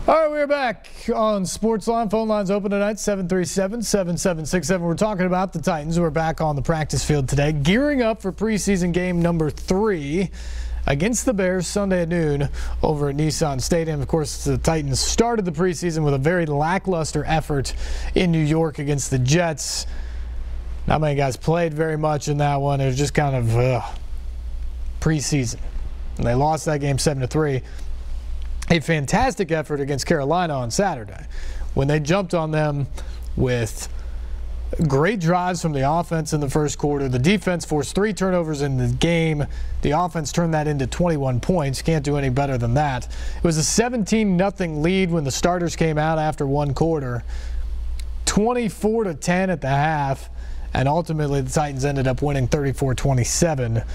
All right, we're back on SportsLine. Phone lines open tonight, 737-7767. We're talking about the Titans who are back on the practice field today, gearing up for preseason game number 3 against the Bears Sunday at noon over at Nissan Stadium. Of course, the Titans started the preseason with a very lackluster effort in New York against the Jets. Not many guys played very much in that one. It was just kind of preseason. And they lost that game 7-3. A fantastic effort against Carolina on Saturday when they jumped on them with great drives from the offense in the first quarter. The defense forced 3 turnovers in the game. The offense turned that into 21 points. Can't do any better than that. It was a 17-0 lead when the starters came out after one quarter. 24-10 at the half. And ultimately, the Titans ended up winning 34-27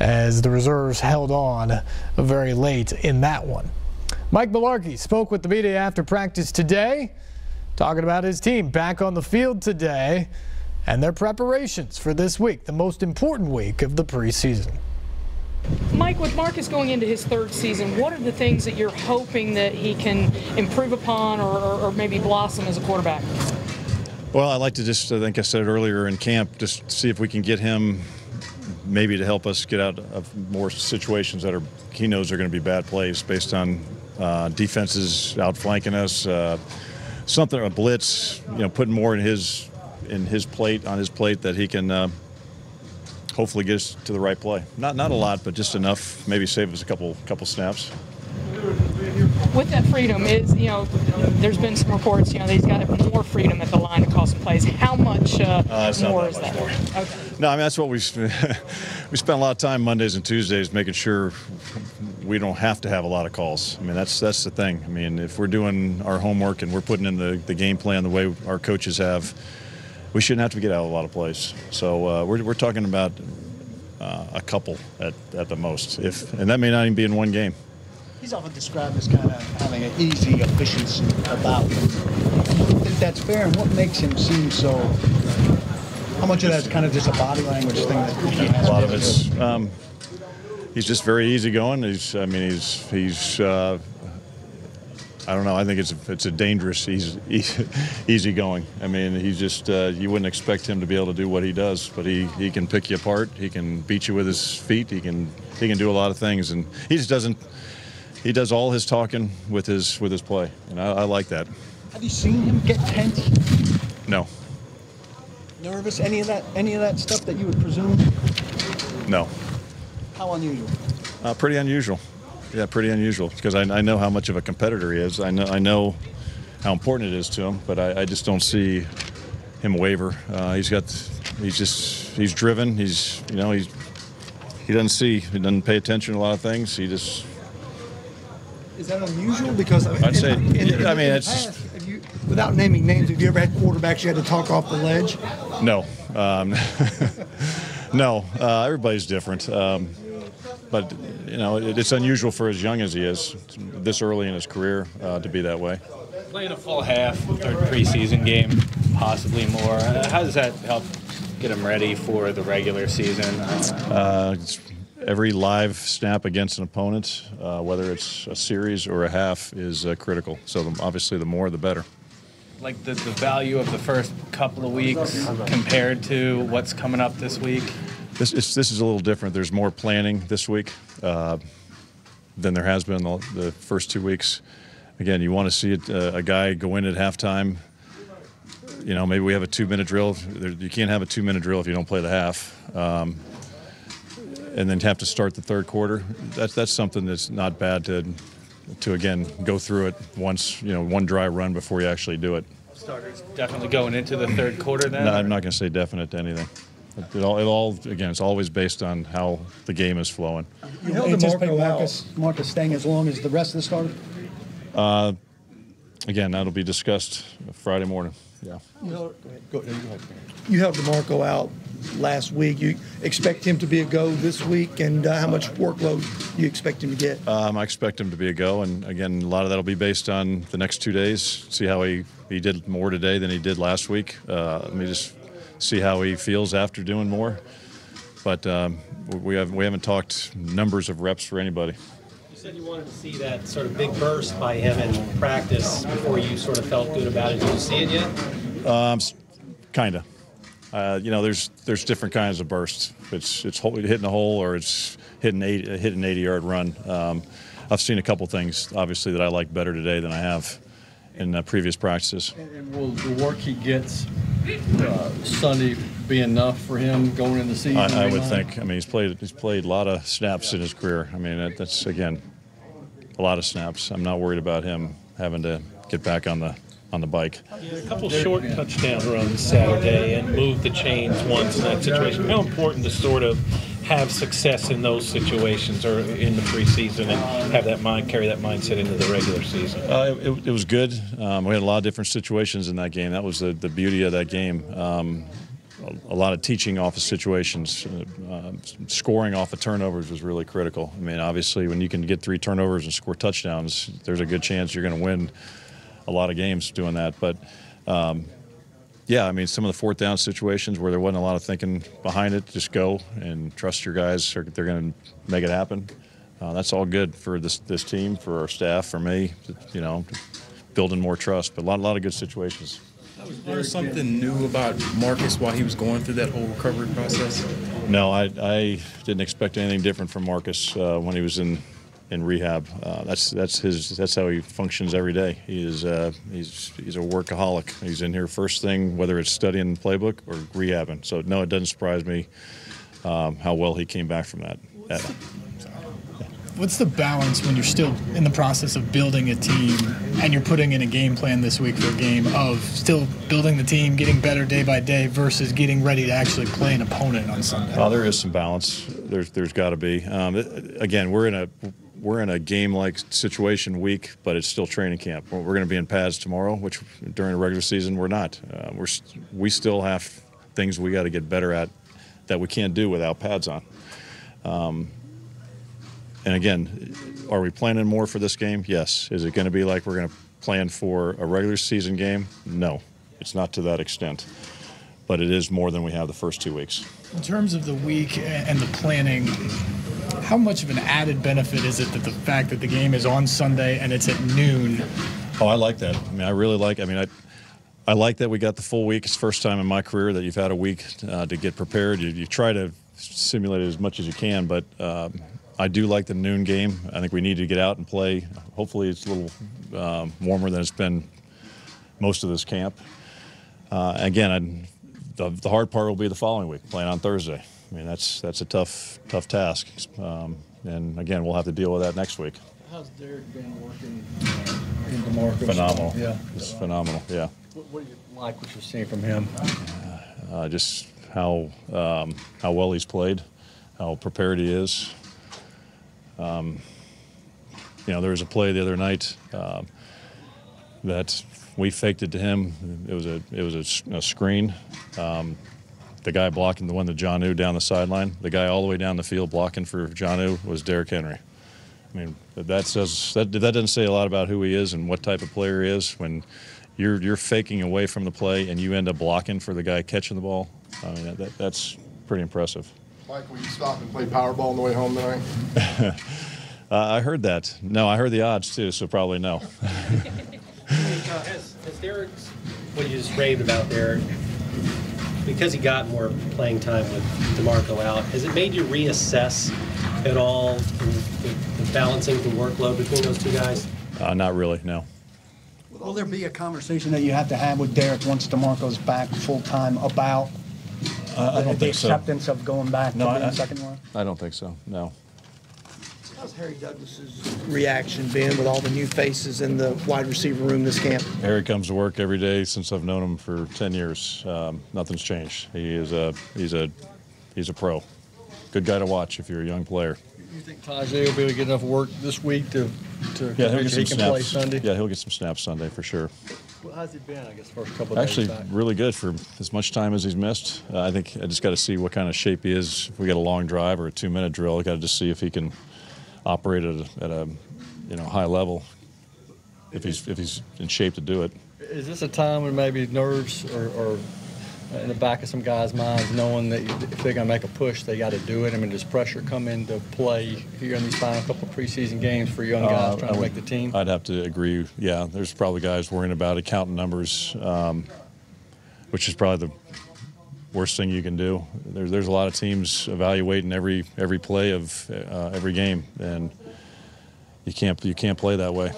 as the reserves held on very late in that one. Mike Mularkey spoke with the media after practice today, talking about his team back on the field today and their preparations for this week, the most important week of the preseason. Mike, with Marcus going into his 3rd season, what are the things that you're hoping that he can improve upon or maybe blossom as a quarterback? Well, I'd like to just, I think I said earlier in camp, just see if we can get him maybe to help us get out of more situations that he knows are going to be bad plays based on defenses outflanking us, something, a blitz, putting more in his plate, that he can hopefully get us to the right play. Not a lot, but just enough, maybe save us a couple snaps. With that freedom, there's been some reports, that he's got more freedom at the line to call some plays. How much more is that? Okay. No, I mean, that's what we spent a lot of time Mondays and Tuesdays making sure we don't have to have a lot of calls. I mean, that's the thing. I mean, if we're doing our homework and we're putting in the game plan the way our coaches have, we shouldn't have to get out of a lot of plays. So we're talking about a couple at the most, and that may not even be in one game. He's often described as kind of having an easy efficiency about him. I don't think that's fair, and what makes him seem so? How much of that's kind of just a body language thing that he has? A lot of it's he's just very easygoing. He's I don't know. I think it's a dangerous easygoing. I mean, he's just you wouldn't expect him to be able to do what he does, but he can pick you apart. He can beat you with his feet. He can do a lot of things, and he just doesn't. He does all his talking with his play, and I like that. Have you seen him get tense? No. Nervous? Any of that stuff that you would presume? No. How unusual? Pretty unusual. Yeah, pretty unusual, because I know how much of a competitor he is. I know how important it is to him, but I just don't see him waver. He's driven. He doesn't pay attention to a lot of things. He just. Is that unusual? Because I'd say, I mean, it's past, without naming names, have you ever had quarterbacks you had to talk off the ledge? No, no. Everybody's different, but it's unusual for as young as he is, this early in his career, to be that way. Playing a full half, 3rd preseason game, possibly more. How does that help get him ready for the regular season? Every live snap against an opponent, whether it's a series or a half, is critical. So obviously the more, the better. Like the value of the first couple of weeks compared to what's coming up this week? This is a little different. There's more planning this week than there has been the first 2 weeks. Again, you want to see a guy go in at halftime. Maybe we have a 2-minute drill. You can't have a 2-minute drill if you don't play the half. And then have to start the 3rd quarter. That's something that's not bad to again go through it once, one dry run before you actually do it. Starters definitely going into the 3rd quarter then? No, I'm not going to say definite to anything. It all again, it's always based on how the game is flowing. You held Marcus staying as long as the rest of the starters? Again, that'll be discussed Friday morning. Yeah. Go ahead. You held DeMarco out last week. You expect him to be a go this week, and how much workload do you expect him to get? I expect him to be a go, and again, a lot of that will be based on the next 2 days. See how he did more today than he did last week. Let me just see how he feels after doing more. But we haven't talked numbers of reps for anybody. said you wanted to see that sort of big burst by him in practice before you sort of felt good about it. Did you see it yet? Kind of. You know, there's different kinds of bursts. It's hitting a hole or it's hitting an 80-yard run. I've seen a couple things, obviously, that I like better today than I have in previous practices. And will the work he gets Sunday be enough for him going into the season? I would think. I mean, he's played a lot of snaps in his career. I mean, that's again a lot of snaps. I'm not worried about him having to get back on the bike. A couple short touchdown runs Saturday and moved the chains once in that situation. How important to sort of have success in those situations or in the preseason and have that carry that mindset into the regular season? It was good. We had a lot of different situations in that game. That was the beauty of that game. A lot of teaching off of situations. Scoring off of turnovers was really critical. I mean, obviously, when you can get 3 turnovers and score touchdowns, there's a good chance you're going to win a lot of games doing that. But yeah, I mean, some of the 4th down situations where there wasn't a lot of thinking behind it, just go and trust your guys, or they're going to make it happen. That's all good for this team, for our staff, for me, you know, building more trust. But a lot of good situations. Was there something new about Marcus while he was going through that whole recovery process? No, I didn't expect anything different from Marcus when he was in rehab. That's how he functions every day. He's a workaholic. He's in here first thing, whether it's studying the playbook or rehabbing. So no, it doesn't surprise me how well he came back from that. What's the balance when you're still in the process of building a team and you're putting in a game plan this week for a game of still building the team, getting better day by day versus getting ready to actually play an opponent on Sunday? Well, there is some balance. There's got to be. Again, we're in a game-like situation week, but it's still training camp. We're going to be in pads tomorrow, which during the regular season we're not. We still have things we got to get better at that we can't do without pads on. And again, are we planning more for this game? Yes. Is it going to be like we're going to plan for a regular season game? No, it's not to that extent. But it is more than we have the first 2 weeks. In terms of the week and the planning, how much of an added benefit is it that the fact that the game is on Sunday and it's at noon? Oh, I like that. I mean, I really like. I mean, I like that we got the full week. It's the first time in my career that you've had a week to get prepared. You try to simulate it as much as you can, but I do like the noon game. I think we need to get out and play. Hopefully, it's a little warmer than it's been most of this camp. Again, the hard part will be the following week, playing on Thursday. I mean, that's a tough task. And again, we'll have to deal with that next week. How's Derek been working into Marcus? Phenomenal. Yeah. It's phenomenal, yeah. What do you like what you're seeing from him? Just how well he's played, how prepared he is. You know, there was a play the other night that we faked it to him. It was a screen. The guy blocking the one that Jonnu down the sideline, the guy all the way down the field blocking for Jonnu was Derrick Henry. I mean, that doesn't say a lot about who he is and what type of player he is when you're faking away from the play and you end up blocking for the guy catching the ball. I mean, that's pretty impressive. Mike, will you stop and play Powerball on the way home tonight? I heard that. No, I heard the odds too, so probably no. Has Derek, what you just raved about there, because he got more playing time with DeMarco out, has it made you reassess at all the balancing the workload between those two guys? Not really, no. Will there be a conversation that you have to have with Derek once DeMarco's back full-time about I don't think so. The acceptance of going back to being second line? I don't think so, no. How's Harry Douglas's reaction been with all the new faces in the wide receiver room this camp? Harry comes to work every day since I've known him for 10 years. Nothing's changed. He's a pro. Good guy to watch if you're a young player. You think Tajay will be able to get enough work this week to yeah, he'll get some he can snaps. play Sunday? Yeah, he'll get some snaps Sunday for sure. Well, how's he been, I guess, first couple of Actually, days back? really good for as much time as he's missed. I think I just got to see what kind of shape he is. If we got a long drive or a 2-minute drill, I got to just see if he can operate at a high level. If he's in shape to do it. Is this a time when maybe nerves or in the back of some guys' minds, knowing that if they're going to make a push, they got to do it. I mean, does pressure come into play here in these final couple of preseason games for young guys trying to make the team? I'd have to agree. Yeah, there's probably guys worrying about it, counting numbers, which is probably the worst thing you can do. There's a lot of teams evaluating every play of every game, and you can't play that way.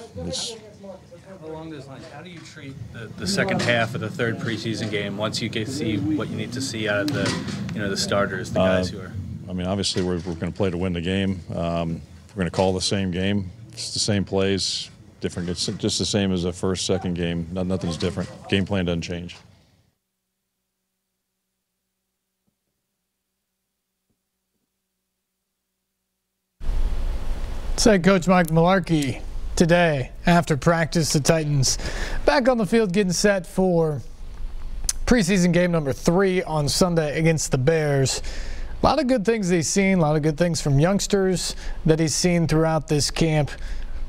Along those lines, how do you treat the second half of the third preseason game once you get to see what you need to see out of the starters, the guys who are? I mean, obviously we're going to play to win the game. We're going to call the same game. It's the same plays, different. It's just the same as the first, second game. Nothing's different. Game plan doesn't change. Head coach Mike Mularkey today after practice. The Titans back on the field getting set for preseason game number 3 on Sunday against the Bears. A lot of good things he's seen, a lot of good things from youngsters that he's seen throughout this camp.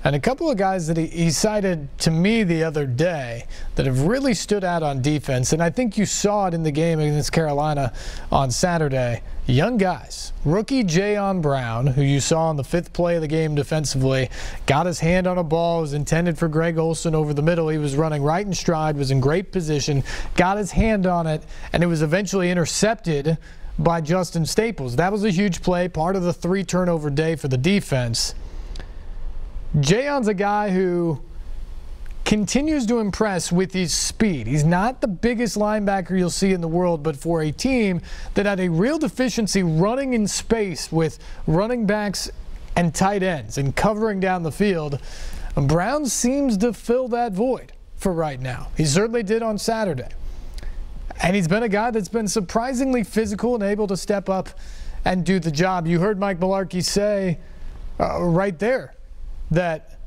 And a couple of guys that he cited to me the other day that have really stood out on defense. And I think you saw it in the game against Carolina on Saturday. Young guys. Rookie Jayon Brown, who you saw on the 5th play of the game defensively, got his hand on a ball. It was intended for Greg Olsen over the middle. He was running right in stride, was in great position, got his hand on it, and it was eventually intercepted by Justin Staples. That was a huge play, part of the 3-turnover day for the defense. Jayon's a guy who continues to impress with his speed. He's not the biggest linebacker you'll see in the world, but for a team that had a real deficiency running in space with running backs and tight ends and covering down the field, Brown seems to fill that void for right now. He certainly did on Saturday. And he's been a guy that's been surprisingly physical and able to step up and do the job. You heard Mike Mularkey say right there that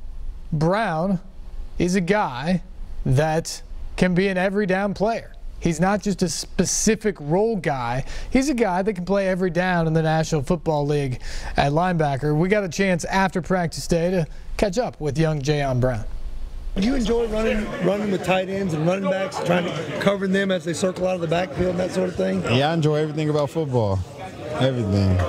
Brown is a guy that can be an every down player. He's not just a specific role guy. He's a guy that can play every down in the National Football League at linebacker. We got a chance after practice day to catch up with young Jayon Brown. Do you enjoy running with tight ends and running backs, trying to cover them as they circle out of the backfield and that sort of thing? Yeah, I enjoy everything about football. Everything.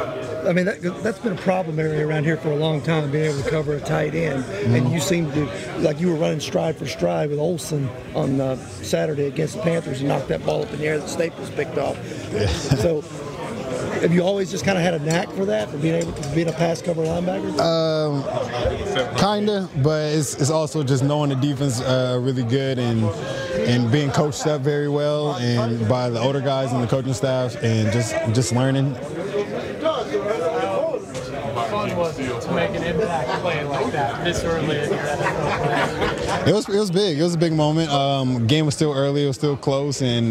I mean, that's been a problem area around here for a long time, being able to cover a tight end. And you seem to, like you were running stride for stride with Olsen on Saturday against the Panthers. You knocked that ball up in the air that Staples picked off. Yeah. So have you always just kind of had a knack for that, for being able to be a pass cover linebacker? Kinda, but it's also just knowing the defense really good and being coached up very well and by the older guys and the coaching staff and just learning. Was to make an impact play like that this early in your NFL career? It was big. It was a big moment. Game was still early. It was still close, and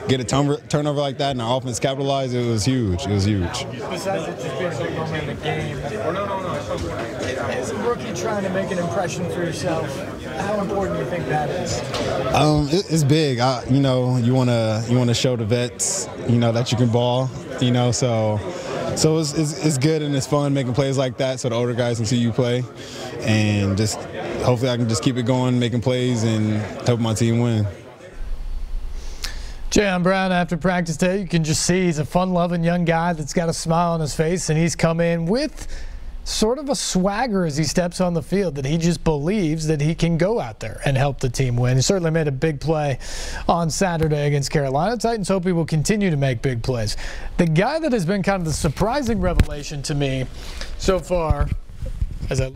get a turnover like that and our offense capitalized. It was huge. It was huge. Besides it just being a big moment in the game, as a rookie trying to make an impression for yourself, how important do you think that is? It's big. You want to show the vets, that you can ball. So it's good and it's fun making plays like that so the older guys can see you play. And just hopefully I can just keep it going, making plays and help my team win. Jayon Brown after practice day, you can just see he's a fun-loving young guy that's got a smile on his face, and he's come in with sort of a swagger as he steps on the field that he just believes that he can go out there and help the team win. He certainly made a big play on Saturday against Carolina. Titans hope he will continue to make big plays. The guy that has been kind of the surprising revelation to me so far, as I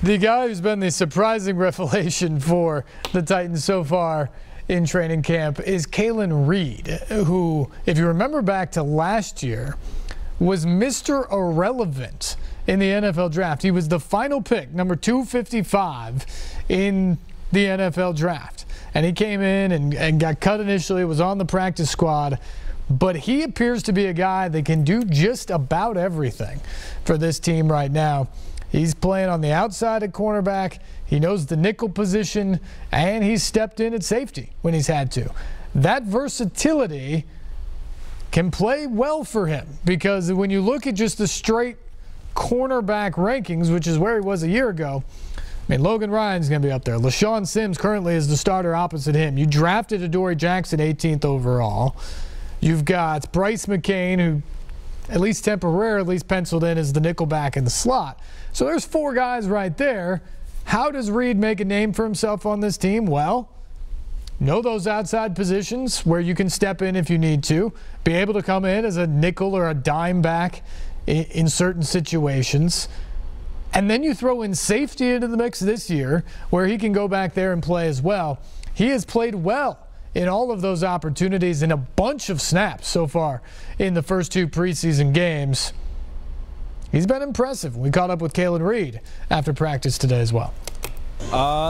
the guy who's been the surprising revelation for the Titans so far in training camp is Kalen Reed, who, if you remember back to last year, was Mr. Irrelevant in the NFL draft. He was the final pick, number 255 in the NFL draft. And he came in and got cut initially, was on the practice squad. But he appears to be a guy that can do just about everything for this team right now. He's playing on the outside at cornerback. He knows the nickel position, and he's stepped in at safety when he's had to. That versatility can play well for him because when you look at just the straight corner cornerback rankings, which is where he was a year ago, I mean, Logan Ryan's going to be up there. LaShawn Sims currently is the starter opposite him. You drafted Adoree Jackson 18th overall. You've got Bryce McCain, who at least temporarily penciled in as the nickelback in the slot. So there's 4 guys right there. How does Reed make a name for himself on this team? Well, know those outside positions where you can step in if you need to. Be able to come in as a nickel or a dime back in certain situations. And then you throw in safety into the mix this year where he can go back there and play as well. He has played well in all of those opportunities in a bunch of snaps so far in the first 2 preseason games. He's been impressive. We caught up with Kalen Reed after practice today as well.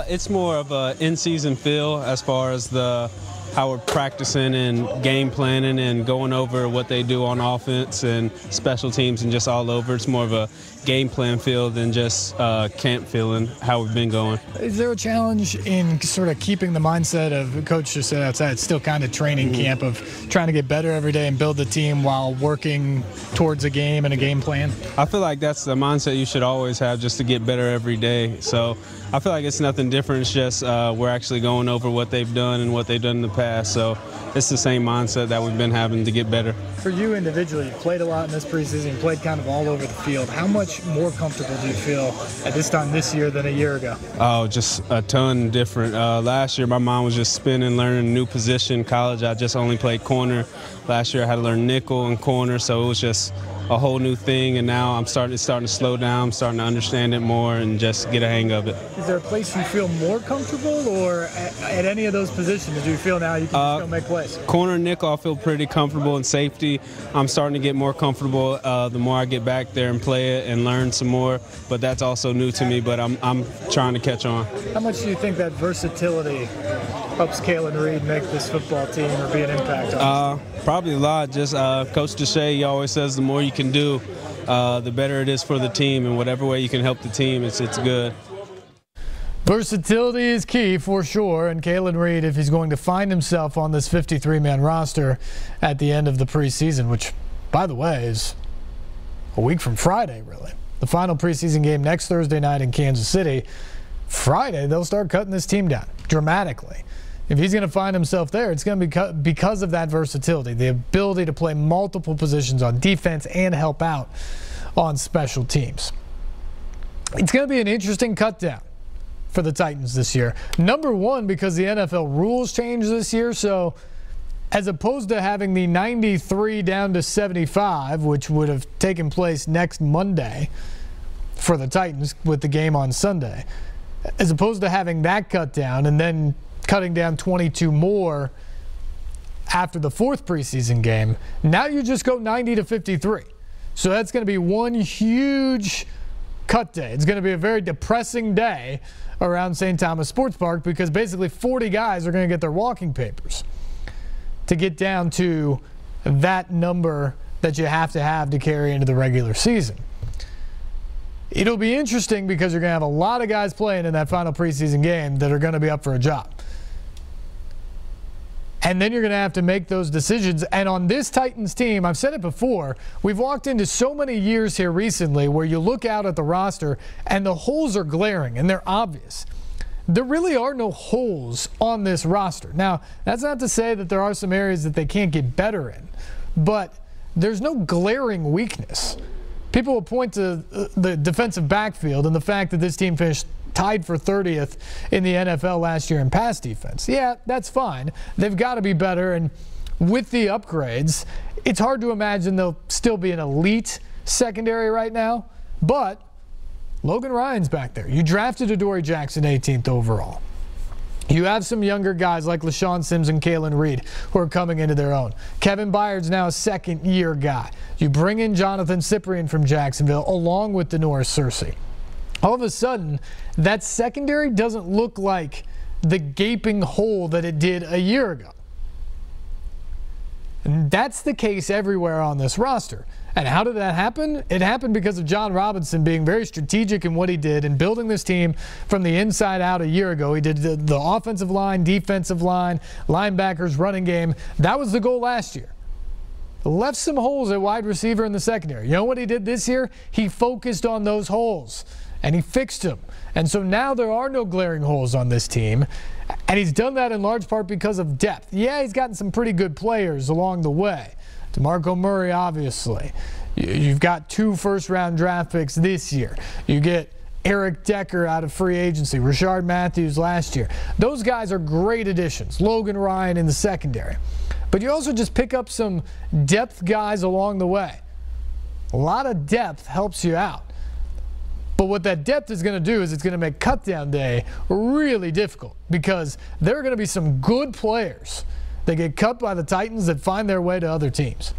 It's more of an in-season feel as far as how we're practicing and game planning and going over what they do on offense and special teams and just all over. It's more of a game plan feel than just camp feeling how we've been going. Is there a challenge in sort of keeping the mindset of, Coach just said outside, it's still kind of training camp of trying to get better every day and build the team while working towards a game and a game plan? I feel like that's the mindset you should always have, just to get better every day. So I feel like it's nothing different. It's just we're actually going over what they've done and what they've done in the past. So it's the same mindset that we've been having to get better. For you individually, you played a lot in this preseason, you played kind of all over the field. How much more comfortable do you feel at this time this year than a year ago? Oh, just a ton different. Last year, my mind was just spinning, learning a new position. College, I just only played corner. Last year, I had to learn nickel and corner, so it was just a whole new thing, and now it's starting to slow down. I'm starting to understand it more and just get a hang of it. Is there a place you feel more comfortable, or at any of those positions do you feel now you can just go make plays? Corner and nickel, I feel pretty comfortable. In safety, I'm starting to get more comfortable the more I get back there and play it and learn some more, but that's also new to me, but I'm trying to catch on. How much do you think that versatility helps Kalen Reed make this football team or be an impact on it? Probably a lot. Just Coach Deshay, he always says the more you can do, the better it is for the team, and whatever way you can help the team, it's good. Versatility is key for sure, and Kalen Reed, if he's going to find himself on this 53-man roster at the end of the preseason, which, by the way, is a week from Friday, really. The final preseason game next Thursday night in Kansas City. Friday, they'll start cutting this team down dramatically. If he's going to find himself there, it's going to be because of that versatility, the ability to play multiple positions on defense and help out on special teams. It's going to be an interesting cut down for the Titans this year. Number one, because the NFL rules changed this year, so as opposed to having the 93 down to 75, which would have taken place next Monday for the Titans with the game on Sunday, as opposed to having that cut down and then cutting down 22 more after the 4th preseason game, now you just go 90 to 53. So that's going to be one huge cut day. It's going to be a very depressing day around St. Thomas Sports Park because basically 40 guys are going to get their walking papers to get down to that number that you have to carry into the regular season. It'll be interesting because you're going to have a lot of guys playing in that final preseason game that are going to be up for a job. And then you're going to have to make those decisions. And on this Titans team, I've said it before, we've walked into so many years here recently where you look out at the roster and the holes are glaring and they're obvious. There really are no holes on this roster. Now, that's not to say that there are some areas that they can't get better in, but there's no glaring weakness. People will point to the defensive backfield and the fact that this team finished tied for 30th in the NFL last year in pass defense. Yeah, that's fine. They've got to be better, and with the upgrades, it's hard to imagine they'll still be an elite secondary right now, but Logan Ryan's back there. You drafted Adoree Jackson 18th overall. You have some younger guys like LaShawn Sims and Kalen Reed who are coming into their own. Kevin Byard's now a second-year guy. You bring in Jonathan Cyprien from Jacksonville along with Denoris Searcy. All of a sudden, that secondary doesn't look like the gaping hole that it did a year ago. And that's the case everywhere on this roster. And how did that happen? It happened because of John Robinson being very strategic in what he did and building this team from the inside out a year ago. He did the offensive line, defensive line, linebackers, running game. That was the goal last year. left some holes at wide receiver in the secondary. You know what he did this year? He focused on those holes, and he fixed them. And so now there are no glaring holes on this team, and he's done that in large part because of depth. Yeah, he's gotten some pretty good players along the way. DeMarco Murray, obviously. You've got 2 first-round draft picks this year. You get Eric Decker out of free agency, Rashard Matthews last year. Those guys are great additions. Logan Ryan in the secondary. But you also just pick up some depth guys along the way. A lot of depth helps you out. But what that depth is going to do is it's going to make cutdown day really difficult, because there are going to be some good players that get cut by the Titans that find their way to other teams.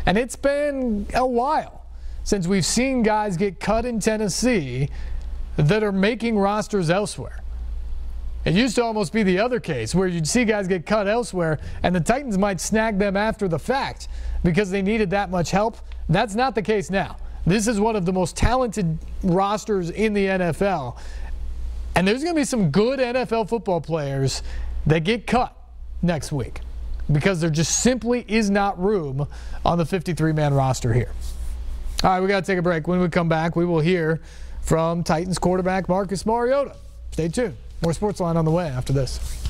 And it's been a while since we've seen guys get cut in Tennessee that are making rosters elsewhere. It used to almost be the other case, where you'd see guys get cut elsewhere and the Titans might snag them after the fact because they needed that much help. That's not the case now. This is one of the most talented rosters in the NFL. And there's going to be some good NFL football players that get cut next week, because there just simply is not room on the 53-man roster here. All right, we got to take a break. When we come back, we will hear from Titans quarterback Marcus Mariota. Stay tuned. More SportsLine on the way after this.